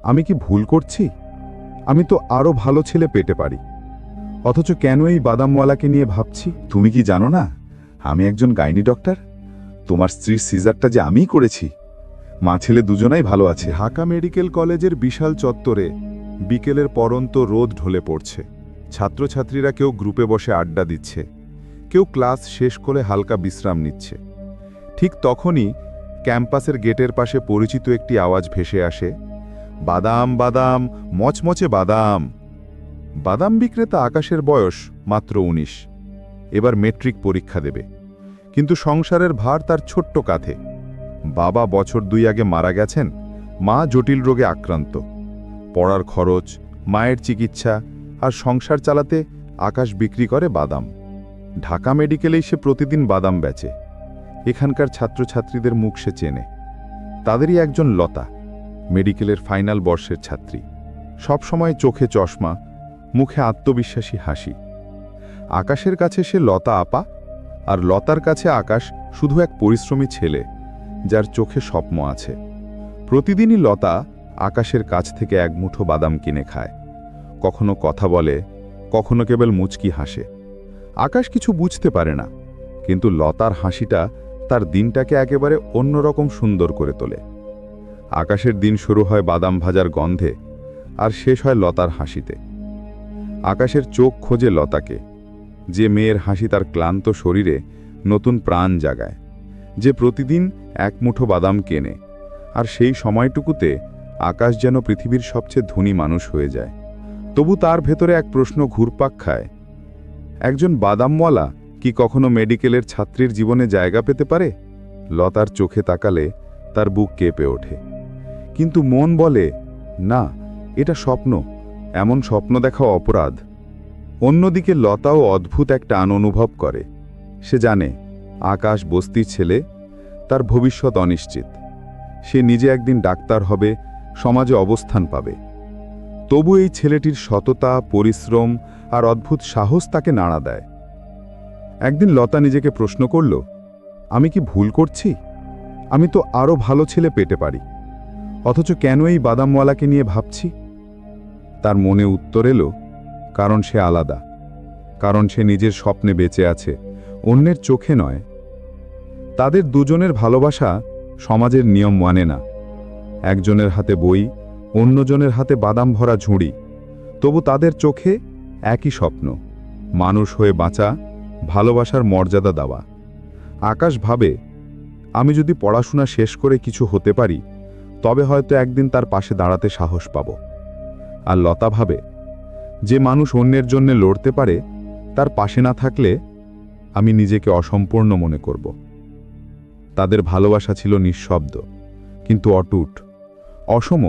আমি কি ভুল করছি? আমি তো আরো ভালো ছেলে পেতে পারি, অথচ কেন এই বাদামওয়ালাকে নিয়ে ভাবছি? তুমি কি জানো না আমি একজন গাইনি ডক্টর? তোমার স্ত্রীর সিজারটা যে আমিই করেছি। মা ছেলে দুজনাই ভালো আছে। ঢাকা মেডিকেল কলেজের বিশাল চত্বরে বিকেলের পরন্ত রোদ ঢলে পড়ছে। ছাত্রছাত্রীরা কেউ গ্রুপে বসে আড্ডা দিচ্ছে, কেউ ক্লাস শেষ করে হালকা বিশ্রাম নিচ্ছে। ঠিক তখনই ক্যাম্পাসের গেটের পাশে পরিচিত একটি আওয়াজ ভেসে আসে, বাদাম বাদাম, মচমচে বাদাম। বাদাম বিক্রেতা আকাশের বয়স মাত্র ১৯। এবার মেট্রিক পরীক্ষা দেবে, কিন্তু সংসারের ভার তার ছোট্ট কাঁধে। বাবা বছর ২ আগে মারা গেছেন, মা জটিল রোগে আক্রান্ত। পড়ার খরচ, মায়ের চিকিৎসা আর সংসার চালাতে আকাশ বিক্রি করে বাদাম। ঢাকা মেডিকেলেই সে প্রতিদিন বাদাম বেচে। এখানকার ছাত্রছাত্রীদের মুখ সে চেনে। তাদেরই একজন লতা, মেডিকেলের ফাইনাল বর্ষের ছাত্রী। সবসময় চোখে চশমা, মুখে আত্মবিশ্বাসী হাসি। আকাশের কাছে সে লতা আপা, আর লতার কাছে আকাশ শুধু এক পরিশ্রমী ছেলে যার চোখে স্বপ্ন আছে। প্রতিদিনই লতা আকাশের কাছ থেকে এক মুঠো বাদাম কিনে খায়। কখনো কথা বলে, কখনো কেবল মুচকি হাসে। আকাশ কিছু বুঝতে পারে না, কিন্তু লতার হাসিটা তার দিনটাকে একেবারে অন্যরকম সুন্দর করে তোলে। আকাশের দিন শুরু হয় বাদাম ভাজার গন্ধে, আর শেষ হয় লতার হাসিতে। আকাশের চোখ খোঁজে লতাকে, যে মেয়ের হাসি তার ক্লান্ত শরীরে নতুন প্রাণ জাগায়, যে প্রতিদিন এক মুঠো বাদাম কেনে। আর সেই সময়টুকুতে আকাশ যেন পৃথিবীর সবচেয়ে ধনী মানুষ হয়ে যায়। তবু তার ভেতরে এক প্রশ্ন ঘুরপাক খায়, একজন বাদামওয়ালা কি কখনো মেডিকেলের ছাত্রীর জীবনে জায়গা পেতে পারে? লতার চোখে তাকালে তার বুক কেঁপে ওঠে, কিন্তু মন বলে না, এটা স্বপ্ন, এমন স্বপ্ন দেখা অপরাধ। অন্যদিকে লতাও অদ্ভুত এক টান অনুভব করে। সে জানে আকাশ বস্তির ছেলে, তার ভবিষ্যৎ অনিশ্চিত। সে নিজে একদিন ডাক্তার হবে, সমাজে অবস্থান পাবে। তবু এই ছেলেটির সততা, পরিশ্রম আর অদ্ভুত সাহস তাকে নাড়া দেয়। একদিন লতা নিজেকে প্রশ্ন করল, আমি কি ভুল করছি? আমি তো আরো ভালো ছেলে পেতে পারি, অথচ কেন এই বাদামওয়ালাকে নিয়ে ভাবছি? তার মনে উত্তর এলো, কারণ সে আলাদা, কারণ সে নিজের স্বপ্নে বেঁচে আছে, অন্যের চোখে নয়। তাদের দুজনের ভালোবাসা সমাজের নিয়ম মানে না। একজনের হাতে বই, অন্যজনের হাতে বাদাম ভরা ঝুড়ি, তবু তাদের চোখে একই স্বপ্ন, মানুষ হয়ে বাঁচা, ভালোবাসার মর্যাদা দেওয়া। আকাশ ভাবে, আমি যদি পড়াশোনা শেষ করে কিছু হতে পারি, তবে হয়তো একদিন তার পাশে দাঁড়াতে সাহস পাব। আর লতা ভাবে, যে মানুষ অন্যের জন্য লড়তে পারে, তার পাশে না থাকলে আমি নিজেকে অসম্পূর্ণ মনে করব। তাদের ভালোবাসা ছিল নিঃশব্দ কিন্তু অটুট, অসম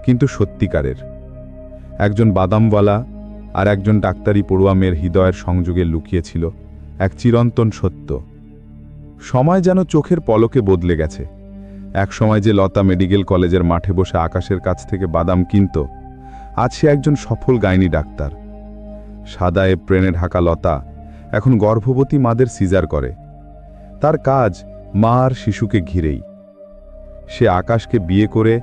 কিন্তু সত্যিকারের। একজন বাদামওয়ালা আর একজন ডাক্তারি পড়ুয়া মেয়ের হৃদয়ের সংযোগে লুকিয়েছিল এক চিরন্তন সত্য। সময় যেন চোখের পলকে বদলে গেছে। এক সময় যে লতা মেডিকেল কলেজের মাঠে বসে আকাশের কাছ থেকে বাদাম কিনত, আজ সে একজন সফল গাইনি ডাক্তার। সাদা এপ্রেনে ঢাকা লতা এখন গর্ভবতী মাদের সিজার করে। তার কাজ মা আর শিশুকে ঘিরেই। সে আকাশকে বিয়ে করে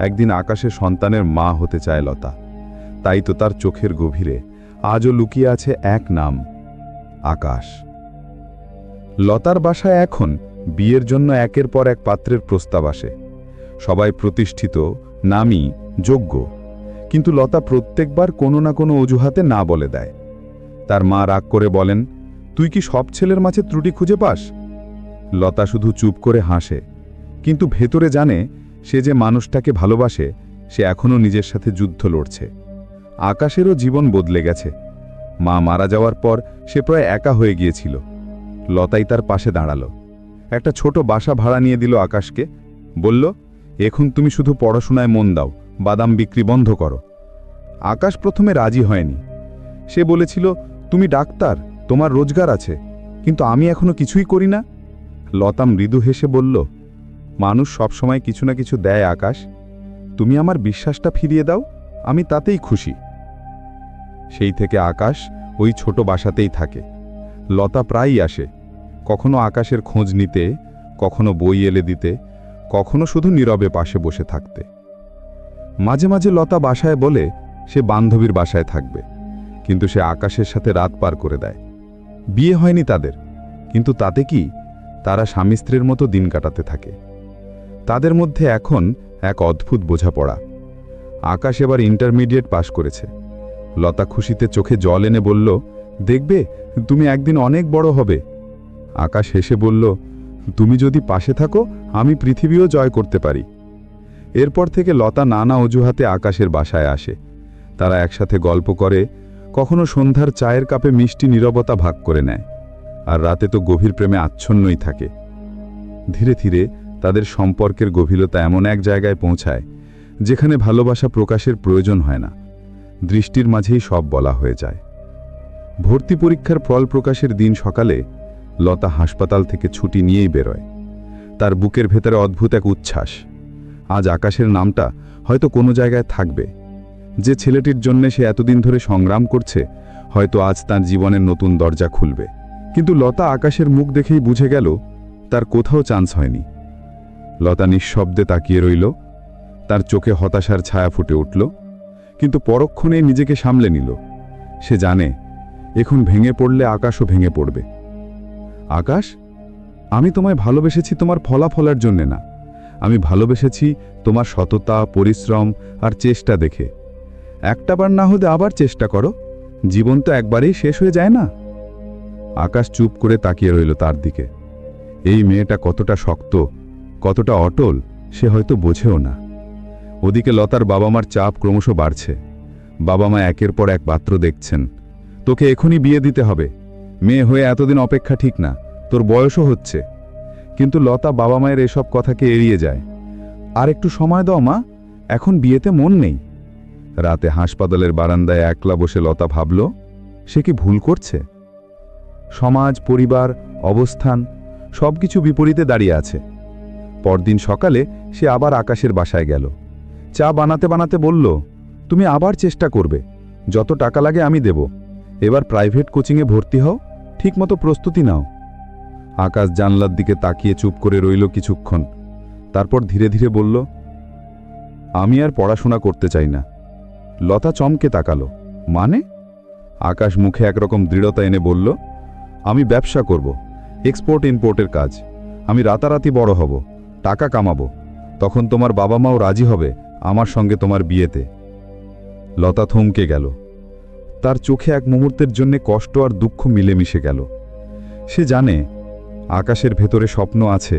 একদিন আকাশের সন্তানের মা হতে চায় লতা। তাই তো তার চোখের গভীরে আজও লুকিয়ে আছে এক নাম, আকাশ। লতার বাসায় এখন বিয়ের জন্য একের পর এক পাত্রের প্রস্তাব আসে। সবাই প্রতিষ্ঠিত, নামী, যোগ্য, কিন্তু লতা প্রত্যেকবার কোনো না কোনো অজুহাতে না বলে দেয়। তার মা রাগ করে বলেন, তুই কি সব ছেলের মাঝে ত্রুটি খুঁজে পাস? লতা শুধু চুপ করে হাসে, কিন্তু ভেতরে জানে সে যে মানুষটাকে ভালোবাসে সে এখনও নিজের সাথে যুদ্ধ লড়ছে। আকাশেরও জীবন বদলে গেছে। মা মারা যাওয়ার পর সে প্রায় একা হয়ে গিয়েছিল। লতাই তার পাশে দাঁড়ালো, একটা ছোট বাসা ভাড়া নিয়ে দিল আকাশকে, বলল, এখন তুমি শুধু পড়াশোনায় মন দাও, বাদাম বিক্রি বন্ধ করো। আকাশ প্রথমে রাজি হয়নি। সে বলেছিল, তুমি ডাক্তার, তোমার রোজগার আছে, কিন্তু আমি এখনো কিছুই করি না। লতা মৃদু হেসে বলল, মানুষ সবসময় কিছু না কিছু দেয় আকাশ, তুমি আমার বিশ্বাসটা ফিরিয়ে দাও, আমি তাতেই খুশি। সেই থেকে আকাশ ওই ছোট বাসাতেই থাকে। লতা প্রায়ই আসে, কখনো আকাশের খোঁজ নিতে, কখনো বই এলে দিতে, কখনো শুধু নীরবে পাশে বসে থাকতে। মাঝে মাঝে লতা বাসায় বলে সে বান্ধবীর বাসায় থাকবে, কিন্তু সে আকাশের সাথে রাত পার করে দেয়। বিয়ে হয়নি তাদের, কিন্তু তাতে কি, তারা স্বামী স্ত্রীর মতো দিন কাটাতে থাকে। তাদের মধ্যে এখন এক অদ্ভুত বোঝাপড়া। আকাশ এবার ইন্টারমিডিয়েট পাশ করেছে। লতা খুশিতে চোখে জল এনে বলল, দেখবে তুমি একদিন অনেক বড় হবে। আকাশ হেসে বলল, তুমি যদি পাশে থাকো আমি পৃথিবীও জয় করতে পারি। এরপর থেকে লতা নানা অজুহাতে আকাশের বাসায় আসে। তারা একসাথে গল্প করে, কখনো সন্ধ্যার চায়ের কাপে মিষ্টি নীরবতা ভাগ করে নেয়, আর রাতে তো গভীর প্রেমে আচ্ছন্নই থাকে। ধীরে ধীরে তাদের সম্পর্কের গভীরতা এমন এক জায়গায় পৌঁছায় যেখানে ভালোবাসা প্রকাশের প্রয়োজন হয় না, দৃষ্টির মাঝেই সব বলা হয়ে যায়। ভর্তি পরীক্ষার ফল প্রকাশের দিন সকালে লতা হাসপাতাল থেকে ছুটি নিয়েই বেরোয়। তার বুকের ভেতরে অদ্ভুত এক উচ্ছ্বাস। আজ আকাশের নামটা হয়তো কোনো জায়গায় থাকবে। যে ছেলেটির জন্য সে এতদিন ধরে সংগ্রাম করছে, হয়তো আজ তার জীবনের নতুন দরজা খুলবে। কিন্তু লতা আকাশের মুখ দেখেই বুঝে গেল তার কোথাও চান্স হয়নি। লতা নিঃশব্দে তাকিয়ে রইল। তার চোখে হতাশার ছায়া ফুটে উঠল, কিন্তু পরক্ষণেই নিজেকে সামলে নিল। সে জানে এখন ভেঙে পড়লে আকাশও ভেঙে পড়বে। আকাশ, আমি তোমায় ভালোবেসেছি তোমার ফলাফলের জন্যে না, আমি ভালোবেসেছি তোমার সততা, পরিশ্রম আর চেষ্টা দেখে। একটাবার না হলে আবার চেষ্টা করো, জীবন তো একবারেই শেষ হয়ে যায় না। আকাশ চুপ করে তাকিয়ে রইল তার দিকে। এই মেয়েটা কতটা শক্ত, কতটা অটল, সে হয়তো বোঝেও না। ওদিকে লতার বাবা মার চাপ ক্রমশ বাড়ছে। বাবা মা একের পর এক পাত্র দেখছেন। তোকে এখনই বিয়ে দিতে হবে, মেয়ে হয়ে এতদিন অপেক্ষা ঠিক না, তোর বয়সও হচ্ছে। কিন্তু লতা বাবা মায়ের এসব কথাকে এড়িয়ে যায়। আর একটু সময় দাও মা, এখন বিয়েতে মন নেই। রাতে হাসপাতালের বারান্দায় একলা বসে লতা ভাবল, সে কি ভুল করছে? সমাজ, পরিবার, অবস্থান সবকিছু বিপরীতে দাঁড়িয়ে আছে। পরদিন সকালে সে আবার আকাশের বাসায় গেল। চা বানাতে বানাতে বলল, তুমি আবার চেষ্টা করবে, যত টাকা লাগে আমি দেব। এবার প্রাইভেট কোচিংয়ে ভর্তি হও, ঠিকমতো প্রস্তুতি নাও। আকাশ জানলার দিকে তাকিয়ে চুপ করে রইল কিছুক্ষণ। তারপর ধীরে ধীরে বলল, আমি আর পড়াশোনা করতে চাই না। লতা চমকে তাকালো, মানে? আকাশ মুখে একরকম দৃঢ়তা এনে বলল, আমি ব্যবসা করব, এক্সপোর্ট ইম্পোর্টের কাজ। আমি রাতারাতি বড় হব, টাকা কামাবো, তখন তোমার বাবা মাও রাজি হবে আমার সঙ্গে তোমার বিয়েতে। লতা থমকে গেল। তার চোখে এক মুহূর্তের জন্য কষ্ট আর দুঃখ মিলেমিশে গেল। সে জানে আকাশের ভেতরে স্বপ্ন আছে,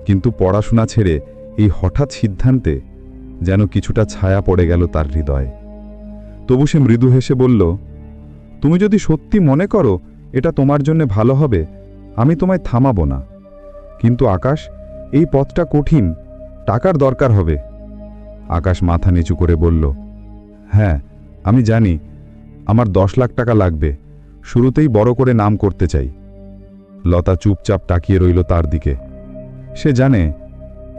কিন্তু পড়াশোনা ছেড়ে এই হঠাৎ সিদ্ধান্তে যেন কিছুটা ছায়া পড়ে গেল তার হৃদয়ে। তবু সে মৃদু হেসে বলল, তুমি যদি সত্যি মনে করো এটা তোমার জন্য ভালো হবে, আমি তোমায় থামাবো না। কিন্তু আকাশ, এই পথটা কঠিন, টাকার দরকার হবে। আকাশ মাথা নিচু করে বলল, হ্যাঁ আমি জানি, আমার 10 লাখ টাকা লাগবে, শুরুতেই বড় করে নাম করতে চাই। লতা চুপচাপ তাকিয়ে রইল তার দিকে। সে জানে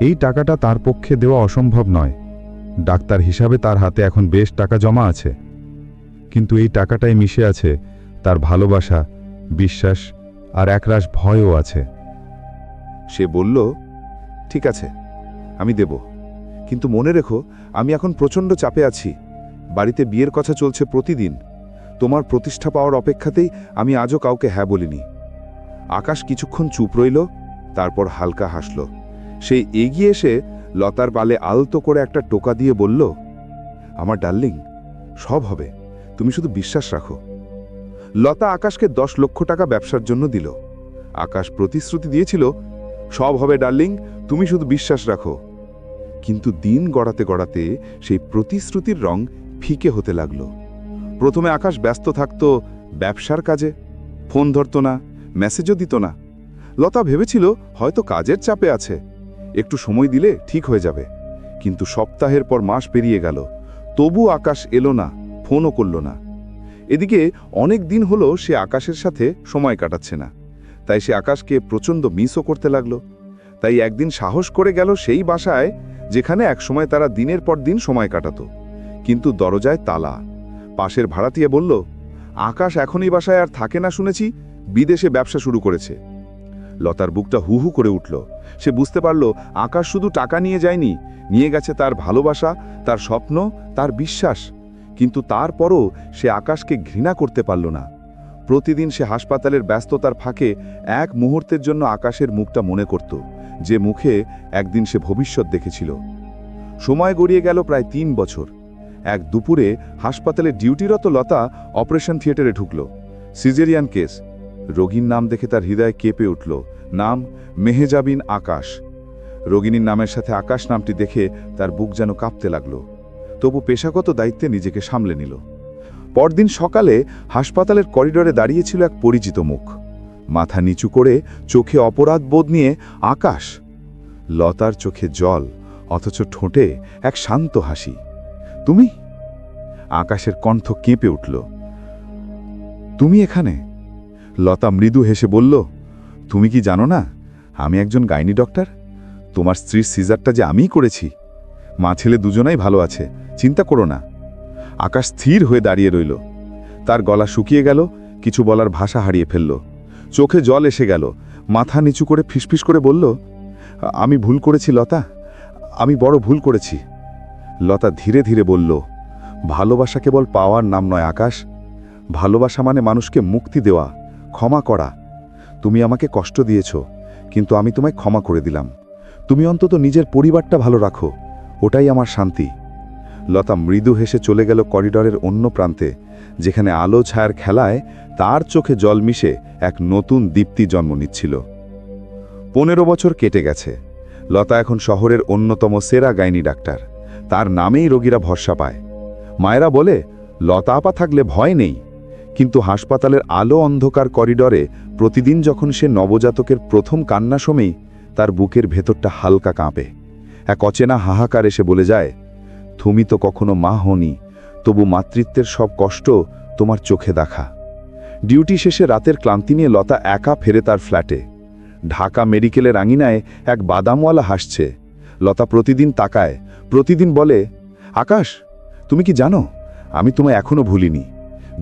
এই টাকাটা তার পক্ষে দেওয়া অসম্ভব নয়। ডাক্তার হিসাবে তার হাতে এখন বেশ টাকা জমা আছে, কিন্তু এই টাকাটাই মিশে আছে তার ভালোবাসা, বিশ্বাস আর একরাশ ভয়ও আছে। সে বলল, ঠিক আছে আমি দেব, কিন্তু মনে রেখো আমি এখন প্রচণ্ড চাপে আছি। বাড়িতে বিয়ের কথা চলছে প্রতিদিন। তোমার প্রতিষ্ঠা পাওয়ার অপেক্ষাতেই আমি আজও কাউকে হ্যাঁ বলিনি। আকাশ কিছুক্ষণ চুপ রইল, তারপর হালকা হাসল। সে এগিয়ে এসে লতার গালে আলতো করে একটা টোকা দিয়ে বলল, আমার ডার্লিং, সব হবে, তুমি শুধু বিশ্বাস রাখো। লতা আকাশকে 10 লক্ষ টাকা ব্যবসার জন্য দিল। আকাশ প্রতিশ্রুতি দিয়েছিল, সব হবে ডার্লিং, তুমি শুধু বিশ্বাস রাখো। কিন্তু দিন গড়াতে গড়াতে সেই প্রতিশ্রুতির রং ফিকে হতে লাগলো। প্রথমে আকাশ ব্যস্ত থাকত ব্যবসার কাজে, ফোন ধরত না, মেসেজও দিত না। লতা ভেবেছিল হয়তো কাজের চাপে আছে, একটু সময় দিলে ঠিক হয়ে যাবে। কিন্তু সপ্তাহের পর মাস পেরিয়ে গেল, তবু আকাশ এলো না, ফোনও করল না। এদিকে অনেক দিন হলো সে আকাশের সাথে সময় কাটাচ্ছে না, তাই সে আকাশকে প্রচণ্ড মিসও করতে লাগলো। তাই একদিন সাহস করে গেল সেই বাসায় যেখানে একসময় তারা দিনের পর দিন সময় কাটাতো। কিন্তু দরজায় তালা। পাশের ভাড়াটিয়া বলল, আকাশ এখনই বাসায় আর থাকে না শুনেছি, বিদেশে ব্যবসা শুরু করেছে। লতার বুকটা হু হু করে উঠল। সে বুঝতে পারল আকাশ শুধু টাকা নিয়ে যায়নি, নিয়ে গেছে তার ভালোবাসা, তার স্বপ্ন, তার বিশ্বাস। কিন্তু তারপরও সে আকাশকে ঘৃণা করতে পারল না। প্রতিদিন সে হাসপাতালের ব্যস্ততার ফাঁকে এক মুহূর্তের জন্য আকাশের মুখটা মনে করত, যে মুখে একদিন সে ভবিষ্যৎ দেখেছিল। সময় গড়িয়ে গেল প্রায় 3 বছর। এক দুপুরে হাসপাতালে ডিউটিরত লতা অপারেশন থিয়েটারে ঢুকল। Caesarean case. রোগীর নাম দেখে তার হৃদয় কেঁপে উঠল। নাম মেহেজাবিন আকাশ। রোগিনীর নামের সাথে আকাশ নামটি দেখে তার বুক যেন কাঁপতে লাগল। তবু পেশাগত দায়িত্বে নিজেকে সামলে নিল। পরদিন সকালে হাসপাতালের করিডোরে দাঁড়িয়েছিল এক পরিচিত মুখ। মাথা নিচু করে, চোখে অপরাধ বোধ নিয়ে আকাশ। লতার চোখে জল, অথচ ঠোঁটে এক শান্ত হাসি। তুমি? আকাশের কণ্ঠ কেঁপে উঠল। তুমি এখানে? লতা মৃদু হেসে বলল, তুমি কি জানো না আমি একজন গাইনি ডক্টর? তোমার স্ত্রীর সিজারটা যে আমিই করেছি। মা ছেলে দুজনাই ভালো আছে, চিন্তা করো না। আকাশ স্থির হয়ে দাঁড়িয়ে রইল। তার গলা শুকিয়ে গেল, কিছু বলার ভাষা হারিয়ে ফেলল। চোখে জল এসে গেল। মাথা নিচু করে ফিসফিস করে বলল, আমি ভুল করেছি লতা, আমি বড় ভুল করেছি। লতা ধীরে ধীরে বলল, ভালোবাসা কেবল পাওয়ার নাম নয় আকাশ। ভালোবাসা মানে মানুষকে মুক্তি দেওয়া, ক্ষমা করা। তুমি আমাকে কষ্ট দিয়েছ, কিন্তু আমি তোমায় ক্ষমা করে দিলাম। তুমি অন্তত নিজের পরিবারটা ভালো রাখো, ওটাই আমার শান্তি। লতা মৃদু হেসে চলে গেল করিডরের অন্য প্রান্তে, যেখানে আলো ছায়ার খেলায় তার চোখে জল মিশে এক নতুন দীপ্তি জন্ম নিচ্ছিল। 15 বছর কেটে গেছে। লতা এখন শহরের অন্যতম সেরা গাইনি ডাক্তার। তার নামেই রোগীরা ভরসা পায়। মায়েরা বলে, লতা আপা থাকলে ভয় নেই। কিন্তু হাসপাতালের আলো অন্ধকার করিডরে প্রতিদিন যখন সে নবজাতকের প্রথম কান্না শোনেই, তার বুকের ভেতরটা হালকা কাঁপে। এক অচেনা হাহাকার এসে বলে যায়, তুমি তো কখনো মা হওনি, তবু মাতৃত্বের সব কষ্ট তোমার চোখে দেখা। ডিউটি শেষে রাতের ক্লান্তি নিয়ে লতা একা ফেরে তার ফ্ল্যাটে। ঢাকা মেডিকেলের আঙিনায় এক বাদামওয়ালা হাসছে। লতা প্রতিদিন তাকায়, প্রতিদিন বলে, আকাশ, তুমি কি জানো আমি তোমায় এখনো ভুলিনি।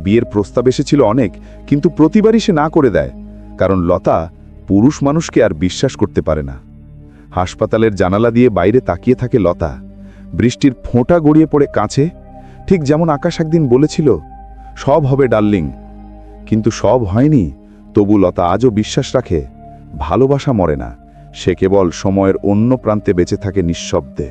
বিয়ের প্রস্তাব এসেছিল অনেক, কিন্তু প্রতিবারই সে না করে দেয়, কারণ লতা পুরুষ মানুষকে আর বিশ্বাস করতে পারে না। হাসপাতালের জানালা দিয়ে বাইরে তাকিয়ে থাকে লতা। বৃষ্টির ফোঁটা গড়িয়ে পড়ে কাছে, ঠিক যেমন আকাশ একদিন বলেছিল, সব হবে ডার্লিং। কিন্তু সব হয়নি। তবু লতা আজও বিশ্বাস রাখে, ভালোবাসা মরে না, সে কেবল সময়ের অন্য প্রান্তে বেঁচে থাকে নিঃশব্দে।